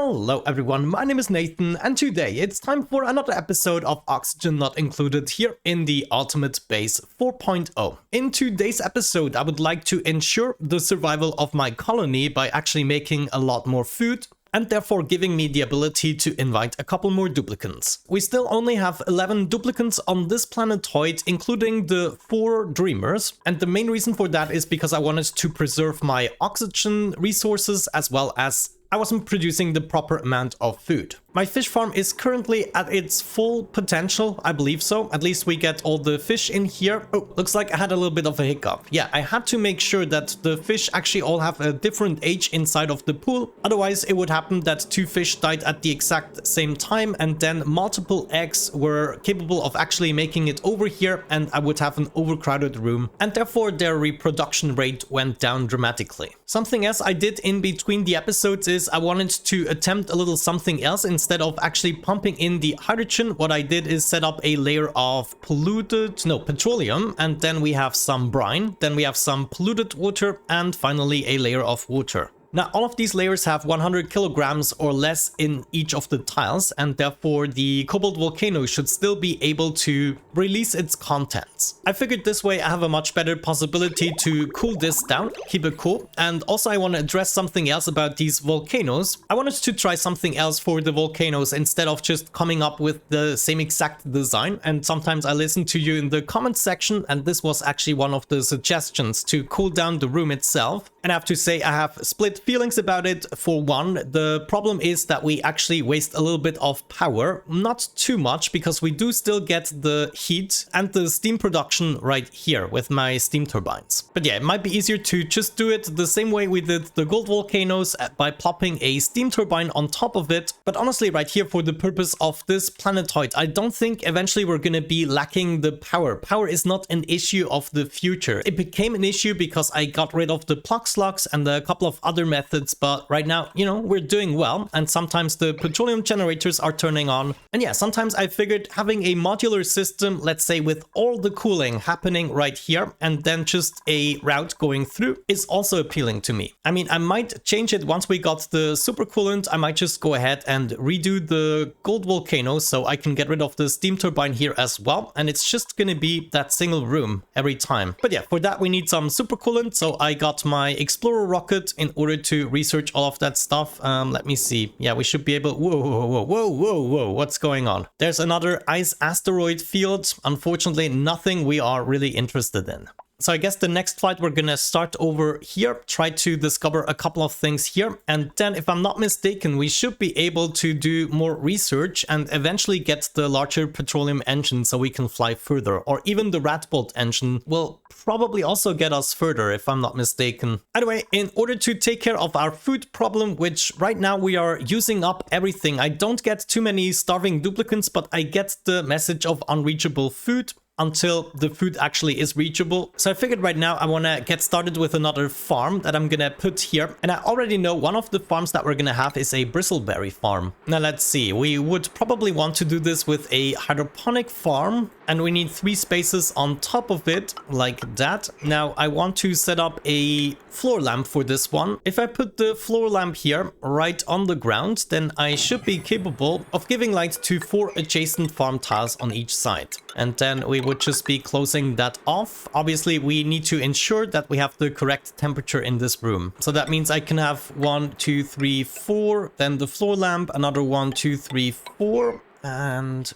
Hello everyone, my name is Nathan, and today it's time for another episode of Oxygen Not Included here in the Ultimate Base 4.0. In today's episode, I would like to ensure the survival of my colony by actually making a lot more food, and therefore giving me the ability to invite a couple more duplicants. We still only have 11 duplicants on this planetoid, including the 4 dreamers, and the main reason for that is because I wanted to preserve my oxygen resources as well as I wasn't producing the proper amount of food. My fish farm is currently at its full potential, I believe so. At least we get all the fish in here. Oh, looks like I had a little bit of a hiccup. Yeah, I had to make sure that the fish actually all have a different age inside of the pool. Otherwise, it would happen that 2 fish died at the exact same time and then multiple eggs were capable of actually making it over here and I would have an overcrowded room. And therefore, their reproduction rate went down dramatically. Something else I did in between the episodes is I wanted to attempt a little something else. Instead of actually pumping in the hydrogen, what I did is set up a layer of petroleum, and then we have some brine, then we have some polluted water, and finally a layer of water. Now, all of these layers have 100 kilograms or less in each of the tiles, and therefore the cobalt volcano should still be able to release its contents. I figured this way I have a much better possibility to cool this down, keep it cool, and also I want to address something else about these volcanoes. I wanted to try something else for the volcanoes instead of just coming up with the same exact design, and sometimes I listen to you in the comments section, and this was actually one of the suggestions to cool down the room itself. And I have to say I have split feelings about it. For one, the problem is that we actually waste a little bit of power, not too much, because we do still get the heat and the steam production right here with my steam turbines. But yeah, it might be easier to just do it the same way we did the gold volcanoes by plopping a steam turbine on top of it. But honestly, right here for the purpose of this planetoid, I don't think eventually we're gonna be lacking the power. Power is not an issue of the future. It became an issue because I got rid of the plug slugs and a couple of other methods, but right now, you know, we're doing well, and sometimes the petroleum generators are turning on. And yeah, sometimes I figured having a modular system, let's say with all the cooling happening right here and then just a route going through, is also appealing to me. I mean, I might change it once we got the supercoolant. I might just go ahead and redo the gold volcano so I can get rid of the steam turbine here as well, and it's just gonna be that single room every time. But yeah, for that we need some supercoolant, so I got my explorer rocket in order to research all of that stuff. Let me see. Yeah, we should be able... Whoa, what's going on? There's another ice asteroid field. Unfortunately, nothing we are really interested in. So I guess the next flight we're gonna start over here, try to discover a couple of things here, and then if I'm not mistaken, we should be able to do more research and eventually get the larger petroleum engine so we can fly further, or even the rat bolt engine will probably also get us further if I'm not mistaken. Anyway, in order to take care of our food problem, which right now we are using up everything, I don't get too many starving duplicants, but I get the message of unreachable food until the food actually is reachable. So I figured right now I want to get started with another farm that I'm gonna put here. And I already know one of the farms that we're gonna have is a bristleberry farm. Now let's see, we would probably want to do this with a hydroponic farm, and we need 3 spaces on top of it like that. Now I want to set up a floor lamp for this one. If I put the floor lamp here right on the ground, then I should be capable of giving light to 4 adjacent farm tiles on each side. And then we would just be closing that off. Obviously, we need to ensure that we have the correct temperature in this room. So that means I can have 1, 2, 3, 4, then the floor lamp, another 1, 2, 3, 4. And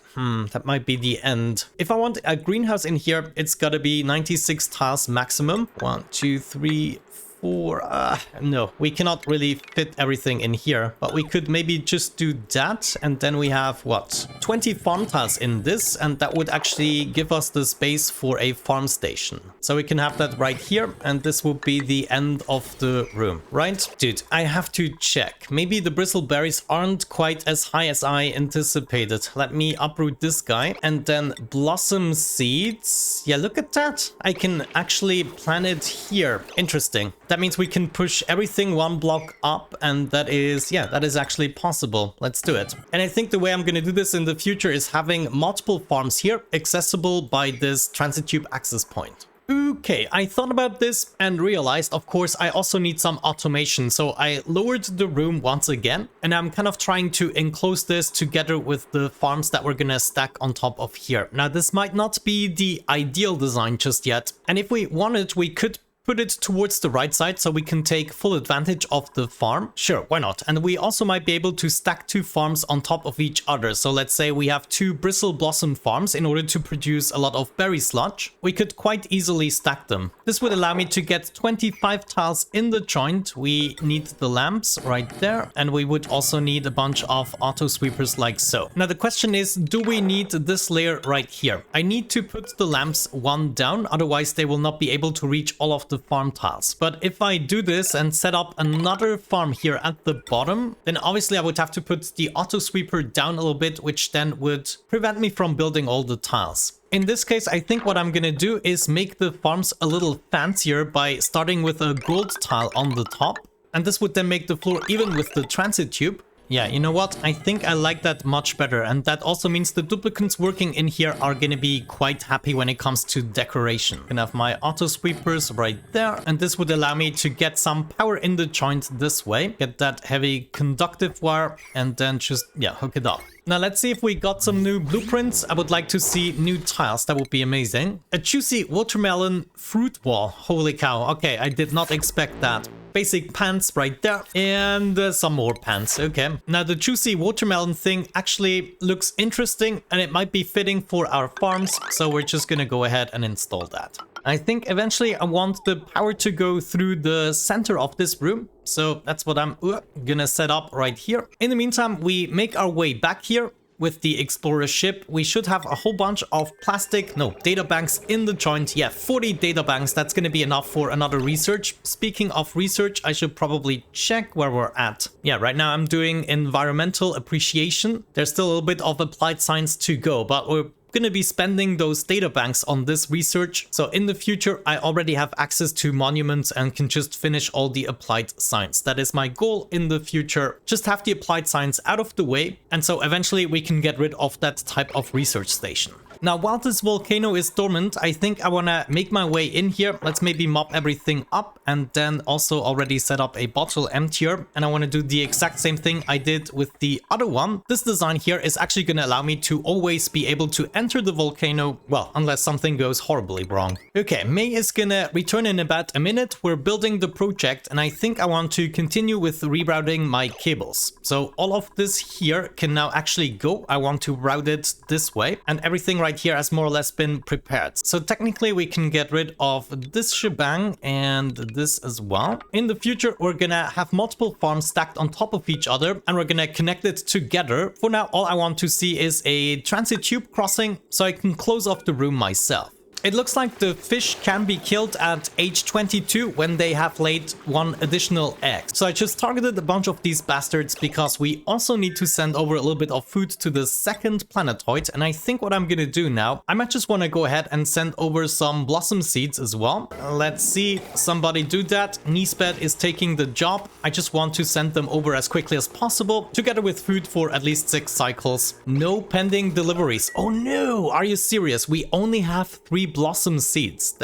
that might be the end. If I want a greenhouse in here, it's gotta be 96 tiles maximum. 1, 2, 3, 4. No, we cannot really fit everything in here, but we could maybe just do that, and then we have what, 20 farm tiles in this, and that would actually give us the space for a farm station. So we can have that right here, and this would be the end of the room, right? Dude, I have to check. Maybe the bristleberries aren't quite as high as I anticipated. Let me uproot this guy, and then blossom seeds. Yeah, look at that. I can actually plant it here. Interesting. That means we can push everything 1 block up, and that is, yeah, that is actually possible. Let's do it. And I think the way I'm going to do this in the future is having multiple farms here accessible by this transit tube access point. Okay, I thought about this and realized, of course, I also need some automation. So I lowered the room once again, and I'm kind of trying to enclose this together with the farms that we're gonna stack on top of here. Now, this might not be the ideal design just yet, and if we wanted, we could put it towards the right side so we can take full advantage of the farm. Sure, why not? And we also might be able to stack 2 farms on top of each other. So let's say we have 2 bristle blossom farms in order to produce a lot of berry sludge. We could quite easily stack them. This would allow me to get 25 tiles in the joint. We need the lamps right there, and we would also need a bunch of auto sweepers like so. Now the question is, do we need this layer right here? I need to put the lamps 1 down, otherwise they will not be able to reach all of the farm tiles. But if I do this and set up another farm here at the bottom, then obviously I would have to put the auto sweeper down a little bit, which then would prevent me from building all the tiles. In this case, I think what I'm gonna do is make the farms a little fancier by starting with a gold tile on the top, and this would then make the floor even with the transit tube. Yeah, you know what? I think I like that much better, and that also means the duplicants working in here are gonna be quite happy when it comes to decoration. I'm gonna have my auto sweepers right there, and this would allow me to get some power in the joint this way. Get that heavy conductive wire, and then just, yeah, hook it up. Now let's see if we got some new blueprints. I would like to see new tiles. That would be amazing. A juicy watermelon fruit wall. Holy cow. Okay, I did not expect that. Basic pants right there, and some more pants. Okay, now the juicy watermelon thing actually looks interesting, and it might be fitting for our farms, so we're just gonna go ahead and install that. I think eventually I want the power to go through the center of this room, so that's what I'm gonna set up right here. In the meantime, we make our way back here. With the explorer ship, we should have a whole bunch of data banks in the joint. Yeah, 40 data banks. That's going to be enough for another research. Speaking of research, I should probably check where we're at. Yeah, right now I'm doing environmental appreciation. There's still a little bit of applied science to go, but we're going to be spending those data banks on this research. So in the future, I already have access to monuments and can just finish all the applied science. That is my goal in the future. Just have the applied science out of the way. And so eventually we can get rid of that type of research station. Now, while this volcano is dormant, I think I want to make my way in here. Let's maybe mop everything up and then also already set up a bottle emptier. And I want to do the exact same thing I did with the other one. This design here is actually going to allow me to always be able to enter the volcano, well, unless something goes horribly wrong. Okay, May is going to return in about a minute. We're building the project, and I think I want to continue with rerouting my cables. So all of this here can now actually go. I want to route it this way, and everything right here has more or less been prepared. So technically we can get rid of this shebang and this as well. In the future, we're gonna have multiple farms stacked on top of each other, and we're gonna connect it together. For now, all I want to see is a transit tube crossing so I can close off the room myself. It looks like the fish can be killed at age 22 when they have laid 1 additional egg. So I just targeted a bunch of these bastards because we also need to send over a little bit of food to the second planetoid. And I think what I'm gonna do now, I might just want to go ahead and send over some blossom seeds as well. Let's see somebody do that. Niesbed is taking the job. I just want to send them over as quickly as possible, together with food for at least 6 cycles. No pending deliveries. Oh no, are you serious? We only have 3 blossom seeds.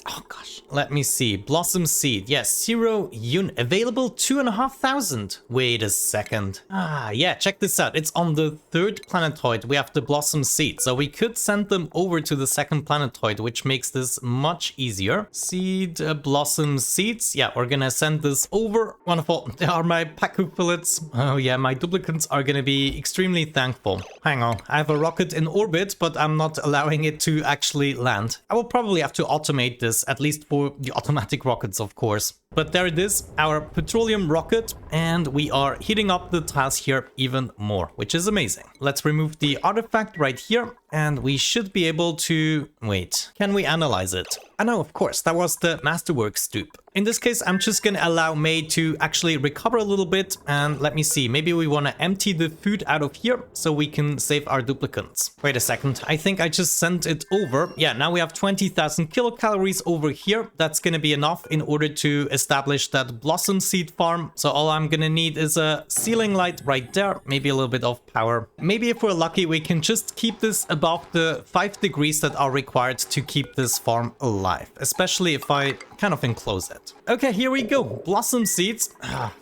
Oh gosh. Let me see. Blossom seed. Yes, 0 unit. Available 2,500. Wait a second. Yeah, check this out. It's on the 3rd planetoid. We have the blossom seed. So we could send them over to the 2nd planetoid, which makes this much easier. Seed, blossom seeds. Yeah, we're gonna send this over. Wonderful. There are my Paku fillets. Oh yeah, my duplicants are gonna be extremely thankful. Hang on. I have a rocket in orbit, but I'm not allowing it to actually land. I will probably have to automate this, at least for the automatic rockets, of course. But there it is, our petroleum rocket, and we are heating up the tiles here even more, which is amazing. Let's remove the artifact right here, and we should be able to... Wait, can we analyze it? I know, of course, that was the Masterworks dupe. In this case, I'm just gonna allow May to actually recover a little bit, and let me see, maybe we want to empty the food out of here so we can save our duplicants. Wait a second, I think I just sent it over. Yeah, now we have 20,000 kilocalories over here. That's gonna be enough in order to established that blossom seed farm. So all I'm gonna need is a ceiling light right there, maybe a little bit of power. Maybe if we're lucky, we can just keep this above the 5 degrees that are required to keep this farm alive, especially if I kind of enclose it. Okay, here we go. Blossom seeds.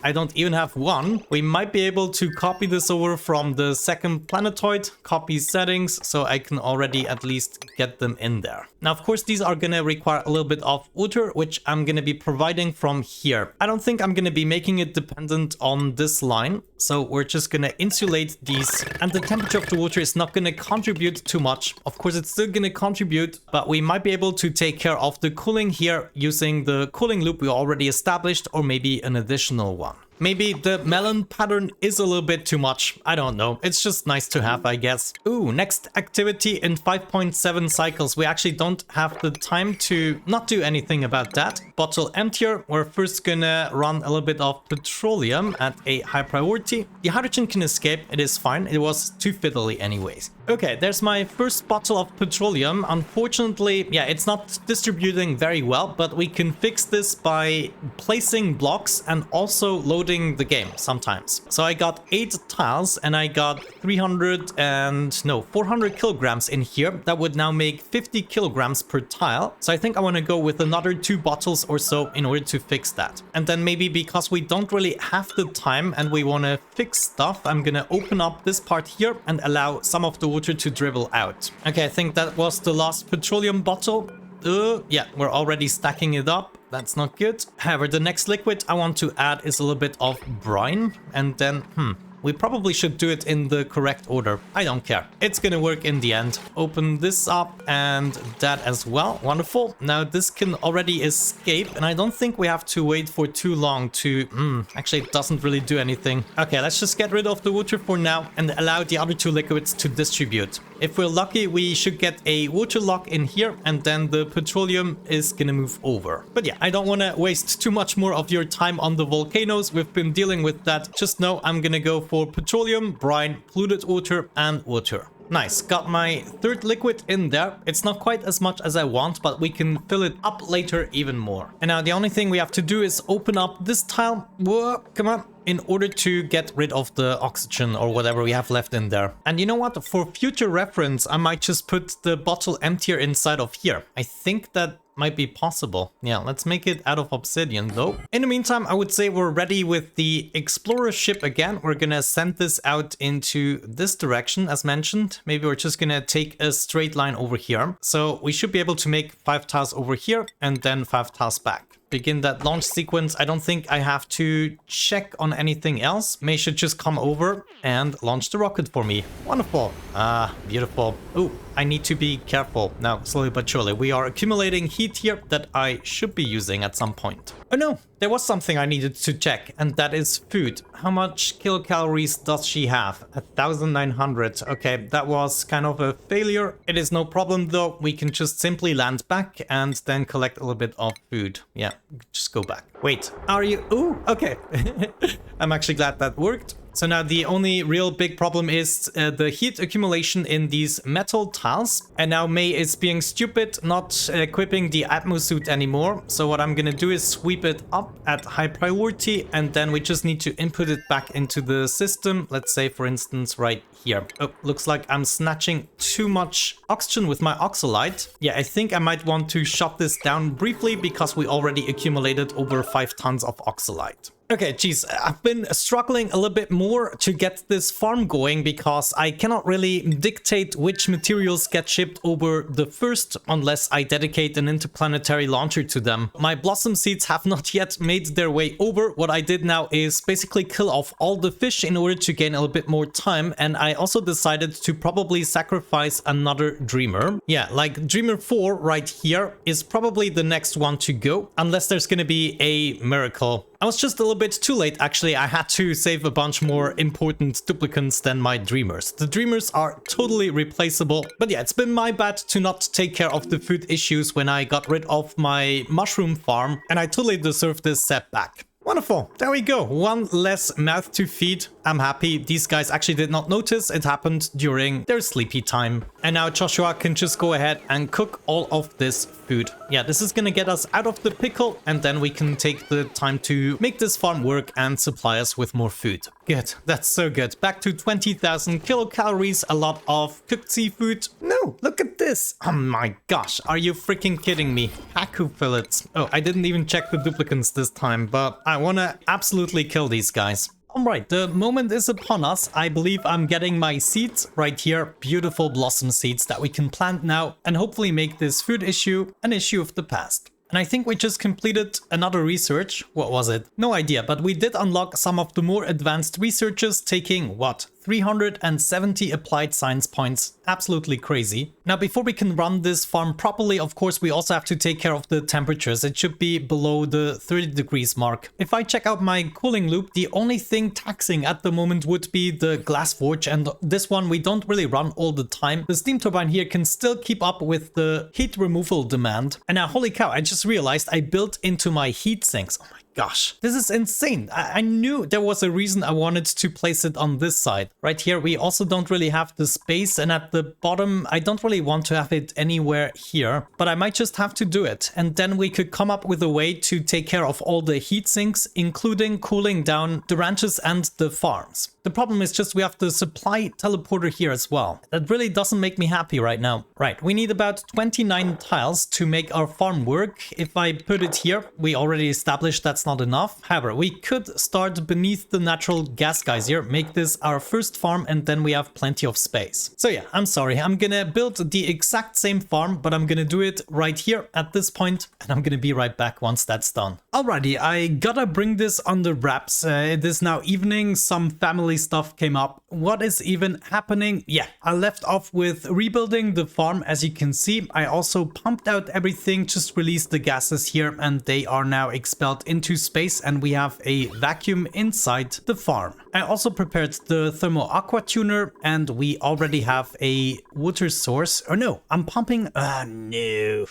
I don't even have one. We might be able to copy this over from the second planetoid, copy settings, so I can already at least get them in there. Now, of course, these are gonna require a little bit of water, which I'm gonna be providing from here. I don't think I'm gonna be making it dependent on this line, so we're just gonna insulate these, and the temperature of the water is not gonna contribute too much. Of course, it's still gonna contribute, but we might be able to take care of the cooling here using the cooling loop we already established, or maybe an additional one. Maybe the melon pattern is a little bit too much. I don't know. It's just nice to have, I guess. Ooh, next activity in 5.7 cycles. We actually don't have the time to not do anything about that. Bottle emptier. We're first gonna run a little bit of petroleum at a high priority. The hydrogen can escape. It is fine. It was too fiddly anyways. Okay, there's my first bottle of petroleum. Unfortunately, yeah, it's not distributing very well, but we can fix this by placing blocks and also loading the game sometimes. So I got 8 tiles and I got 400 kilograms in here. That would now make 50 kilograms per tile. So I think I want to go with another 2 bottles or so in order to fix that. And then maybe because we don't really have the time and we want to fix stuff, I'm gonna open up this part here and allow some of the water to dribble out. Okay, I think that was the last petroleum bottle. Yeah, we're already stacking it up. That's not good. However, the next liquid I want to add is a little bit of brine. And then, we probably should do it in the correct order. I don't care. It's gonna work in the end. Open this up and that as well. Wonderful. Now this can already escape and I don't think we have to wait for too long to... actually it doesn't really do anything. Okay, let's just get rid of the water for now and allow the other 2 liquids to distribute. If we're lucky, we should get a water lock in here and then the petroleum is gonna move over. But yeah, I don't want to waste too much more of your time on the volcanoes. We've been dealing with that. Just know I'm gonna go for petroleum, brine, polluted water, and water. Nice, got my 3rd liquid in there. It's not quite as much as I want, but we can fill it up later even more. And now the only thing we have to do is open up this tile. Whoa, come on. In order to get rid of the oxygen or whatever we have left in there. And you know what? For future reference, I might just put the bottle emptier inside of here. I think that might be possible. Yeah, let's make it out of obsidian though. In the meantime, I would say we're ready with the explorer ship again. We're gonna send this out into this direction as mentioned. Maybe we're just gonna take a straight line over here. So we should be able to make 5 tiles over here and then 5 tiles back. Begin that launch sequence. I don't think I have to check on anything else. May should just come over and launch the rocket for me. Wonderful. Ah, beautiful. Ooh, I need to be careful. Now, slowly but surely, we are accumulating heat here that I should be using at some point. Oh no, there was something I needed to check, and that is food. How much kilocalories does she have? 1,900. Okay, that was kind of a failure. It is no problem though. We can just simply land back and then collect a little bit of food. Yeah, just go back. Wait, are you... Ooh, okay. I'm actually glad that worked. So now the only real big problem is the heat accumulation in these metal tiles. And now May is being stupid, not equipping the Atmo suit anymore. So what I'm gonna do is sweep it up at high priority, and then we just need to input it back into the system. Let's say, for instance, right here. Oh, looks like I'm snatching too much oxygen with my oxalite. Yeah, I think I might want to shut this down briefly because we already accumulated over 5 tons of oxalite. Okay, geez, I've been struggling a little bit more to get this farm going because I cannot really dictate which materials get shipped over the first unless I dedicate an interplanetary launcher to them. My blossom seeds have not yet made their way over. What I did now is basically kill off all the fish in order to gain a little bit more time, and I also decided to probably sacrifice another dreamer. Yeah, like dreamer 4 right here is probably the next one to go, unless there's gonna be a miracle. I was just a little bit too late, actually. I had to save a bunch more important duplicants than my dreamers. The dreamers are totally replaceable. But yeah, it's been my bad to not take care of the food issues when I got rid of my mushroom farm, and I totally deserve this setback. Wonderful. There we go. One less mouth to feed. I'm happy. These guys actually did not notice. It happened during their sleepy time. And now Joshua can just go ahead and cook all of this food. Yeah, this is gonna get us out of the pickle, and then we can take the time to make this farm work and supply us with more food. Good. That's so good. Back to 20,000 kilocalories, a lot of cooked seafood. No, look at this. Oh my gosh, are you freaking kidding me? Haku fillets. Oh, I didn't even check the duplicants this time, but I wanna absolutely kill these guys. Alright, the moment is upon us. I believe I'm getting my seeds right here. Beautiful blossom seeds that we can plant now and hopefully make this food issue an issue of the past. And I think we just completed another research. What was it? No idea, but we did unlock some of the more advanced researches, taking, what, 370 applied science points. Absolutely crazy. Now, before we can run this farm properly, of course, we also have to take care of the temperatures. It should be below the 30 degrees mark. If I check out my cooling loop, the only thing taxing at the moment would be the glass forge, and this one we don't really run all the time. The steam turbine here can still keep up with the heat removal demand. And now, holy cow, I just realized I built into my heat sinks. Oh my gosh, this is insane. I knew there was a reason I wanted to place it on this side. Right here, we also don't really have the space, and at the bottom, I don't really want to have it anywhere here, but I might just have to do it. And then we could come up with a way to take care of all the heat sinks, including cooling down the ranches and the farms. The problem is just we have the supply teleporter here as well. That really doesn't make me happy right now. Right, we need about 29 tiles to make our farm work. If I put it here, we already established that's not enough. However, we could start beneath the natural gas geyser, make this our first farm, and then we have plenty of space. So yeah, I'm sorry, I'm gonna build the exact same farm, but I'm gonna do it right here at this point, and I'm gonna be right back once that's done. Alrighty, I gotta bring this under wraps. It is now evening, some family stuff came up. What is even happening? Yeah, I left off with rebuilding the farm. As you can see, I also pumped out everything, just released the gases here, and they are now expelled into space, and we have a vacuum inside the farm. I also prepared the thermo aqua tuner, and we already have a water source. Oh no, I'm pumping. No.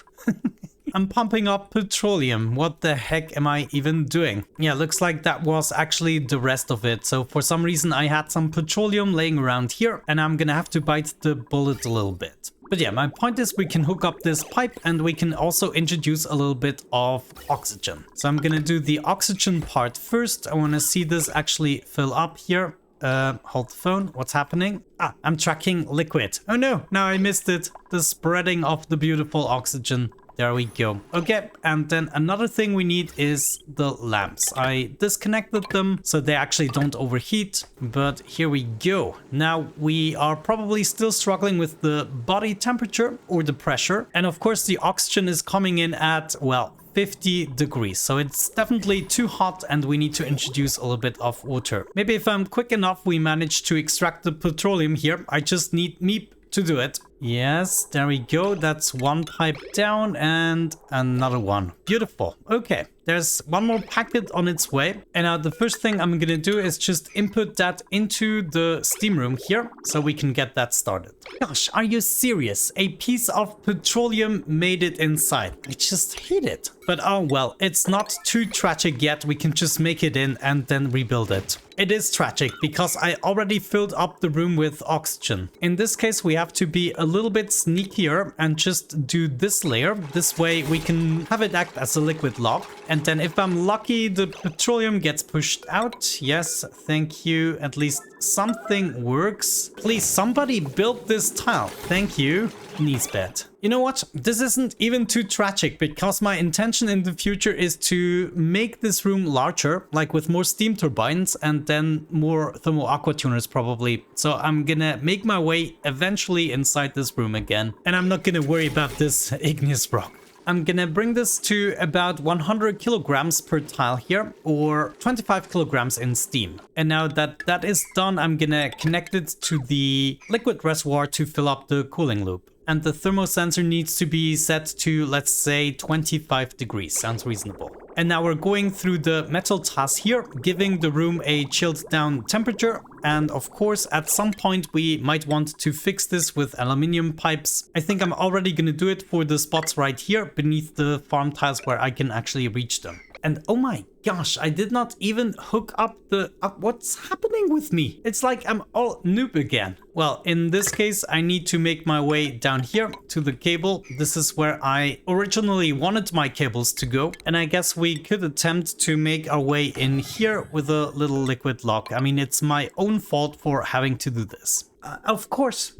I'm pumping up petroleum. What the heck am I even doing? Yeah, looks like that was actually the rest of it. So for some reason I had some petroleum laying around here, and I'm gonna have to bite the bullet a little bit. But yeah, my point is we can hook up this pipe, and we can also introduce a little bit of oxygen. So I'm gonna do the oxygen part first. I wanna see this actually fill up here. Hold the phone. What's happening? Ah, I'm tracking liquid. Oh no, now I missed it. The spreading of the beautiful oxygen. There we go. Okay, and then another thing we need is the lamps. I disconnected them so they actually don't overheat, but here we go. Now we are probably still struggling with the body temperature or the pressure. And of course the oxygen is coming in at, well, 50 degrees. So it's definitely too hot, and we need to introduce a little bit of water. Maybe if I'm quick enough, we manage to extract the petroleum here. I just need Meep to do it. Yes, there we go. That's one pipe down and another one. Beautiful. Okay, there's one more packet on its way. And now the first thing I'm gonna do is just input that into the steam room here so we can get that started. Gosh, are you serious? A piece of petroleum made it inside. I just hate it. But oh well, it's not too tragic yet. We can just make it in and then rebuild it. It is tragic because I already filled up the room with oxygen. In this case, we have to be a little bit sneakier and just do this layer. This way we can have it act as a liquid lock. And then if I'm lucky, the petroleum gets pushed out. Yes, thank you. At least something works. Please, somebody build this tile. Thank you. Nisbet. You know what? This isn't even too tragic because my intention in the future is to make this room larger, like with more steam turbines and then more thermal aqua tuners probably. So I'm gonna make my way eventually inside this room again, and I'm not gonna worry about this igneous rock. I'm gonna bring this to about 100 kilograms per tile here, or 25 kilograms in steam. And now that that is done, I'm gonna connect it to the liquid reservoir to fill up the cooling loop. And the thermosensor needs to be set to, let's say, 25 degrees. Sounds reasonable. And now we're going through the metal task here, giving the room a chilled down temperature. And of course, at some point, we might want to fix this with aluminium pipes. I think I'm already going to do it for the spots right here beneath the farm tiles where I can actually reach them. And oh my gosh, I did not even hook up the... what's happening with me? It's like I'm all noob again. Well, in this case, I need to make my way down here to the cable. This is where I originally wanted my cables to go. And I guess we could attempt to make our way in here with a little liquid lock. I mean, it's my own fault for having to do this. Of course,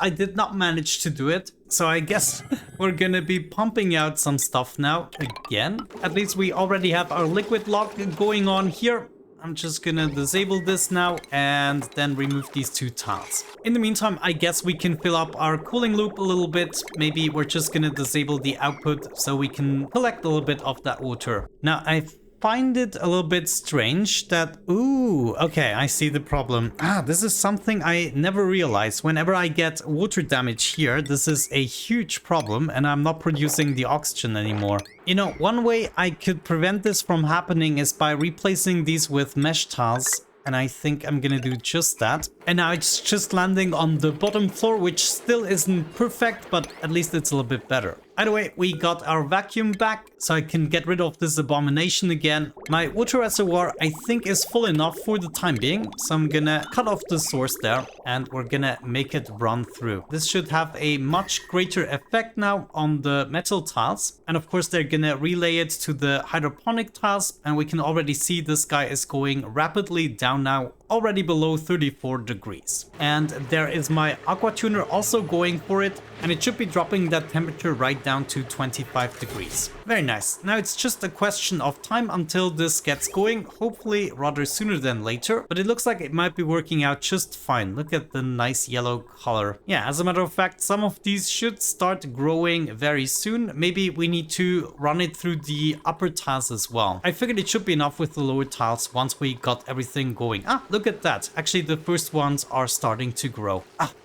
I did not manage to do it. So I guess we're gonna be pumping out some stuff now again. At least we already have our liquid lock going on here. I'm just gonna disable this now and then remove these two tiles. In the meantime, I guess we can fill up our cooling loop a little bit. Maybe we're just gonna disable the output so we can collect a little bit of that water. Now, I find it a little bit strange that... Ooh, okay, I see the problem. This is something I never realized. Whenever I get water damage here, this is a huge problem and I'm not producing the oxygen anymore. You know, one way I could prevent this from happening is by replacing these with mesh tiles. And I think I'm gonna do just that. And now it's just landing on the bottom floor, which still isn't perfect, but at least it's a little bit better. Either way, we got our vacuum back, so I can get rid of this abomination again. My water reservoir, I think, is full enough for the time being, so I'm gonna cut off the source there, and we're gonna make it run through. This should have a much greater effect now on the metal tiles, and of course they're gonna relay it to the hydroponic tiles, and we can already see this guy is going rapidly down now, already below 34 degrees. And there is my aqua tuner also going for it, and it should be dropping that temperature right down to 25 degrees. Very nice. Now it's just a question of time until this gets going, hopefully rather sooner than later, but it looks like it might be working out just fine. Look at the nice yellow color. Yeah, as a matter of fact, some of these should start growing very soon. Maybe we need to run it through the upper tiles as well. I figured it should be enough with the lower tiles once we got everything going. Look at that. Actually, the first ones are starting to grow.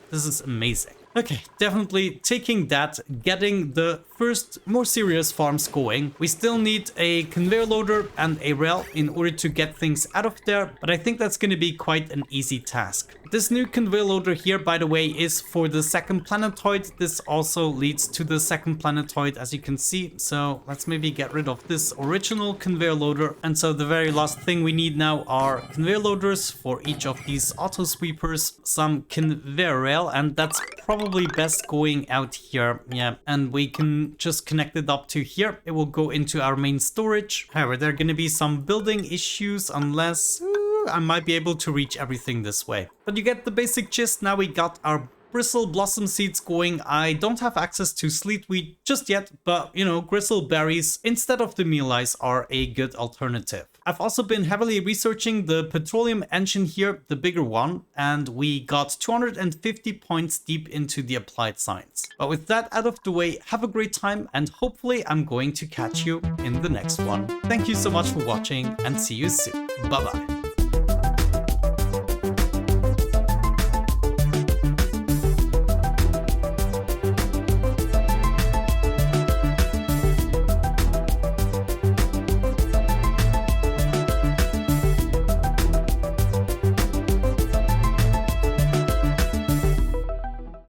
This is amazing. Okay, definitely taking that, getting the first more serious farms going. We still need a conveyor loader and a rail in order to get things out of there, but I think that's going to be quite an easy task. This new conveyor loader here, by the way, is for the second planetoid. This also leads to the second planetoid, as you can see. So let's maybe get rid of this original conveyor loader. And so the very last thing we need now are conveyor loaders for each of these auto sweepers, some conveyor rail, and that's probably best going out here. Yeah, and we can just connect it up to here. It will go into our main storage. However, there are going to be some building issues unless I might be able to reach everything this way. But you get the basic gist. Now we got our bristle blossom seeds going. I don't have access to sleetweed just yet, but you know, gristle berries instead of the meal ice are a good alternative. I've also been heavily researching the petroleum engine here, the bigger one, and we got 250 points deep into the applied science. But with that out of the way, have a great time, and hopefully I'm going to catch you in the next one. Thank you so much for watching, and see you soon. Bye bye.